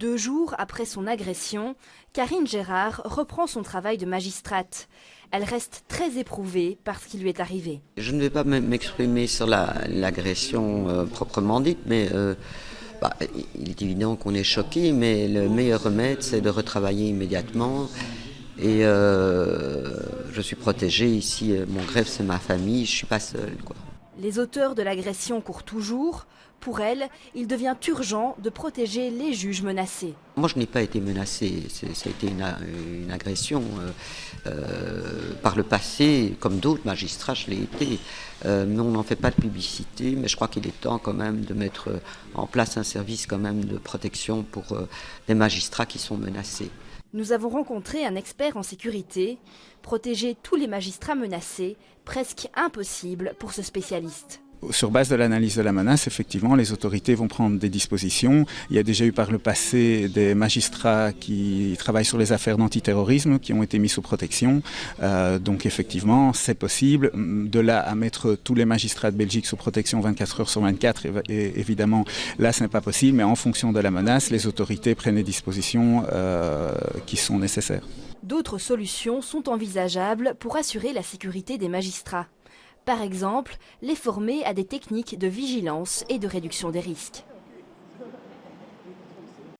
2 jours après son agression, Karine Gérard reprend son travail de magistrate. Elle reste très éprouvée par ce qui lui est arrivé. Je ne vais pas m'exprimer sur l'agression proprement dite, mais il est évident qu'on est choqué, mais le meilleur remède, c'est de retravailler immédiatement. Et je suis protégée ici, mon greffe, c'est ma famille, je ne suis pas seule, quoi. Les auteurs de l'agression courent toujours. Pour elle, il devient urgent de protéger les juges menacés. Moi, je n'ai pas été menacée. Ça a été une agression. Par le passé, comme d'autres magistrats, je l'ai été. Mais on n'en fait pas de publicité. Mais je crois qu'il est temps quand même de mettre en place un service quand même de protection pour des magistrats qui sont menacés. Nous avons rencontré un expert en sécurité. Protéger tous les magistrats menacés, presque impossible pour ce spécialiste. Sur base de l'analyse de la menace, effectivement, les autorités vont prendre des dispositions. Il y a déjà eu par le passé des magistrats qui travaillent sur les affaires d'antiterrorisme qui ont été mis sous protection. Donc effectivement, c'est possible. De là à mettre tous les magistrats de Belgique sous protection 24 heures sur 24, et évidemment, là, ce n'est pas possible. Mais en fonction de la menace, les autorités prennent les dispositions qui sont nécessaires. D'autres solutions sont envisageables pour assurer la sécurité des magistrats. Par exemple, les former à des techniques de vigilance et de réduction des risques.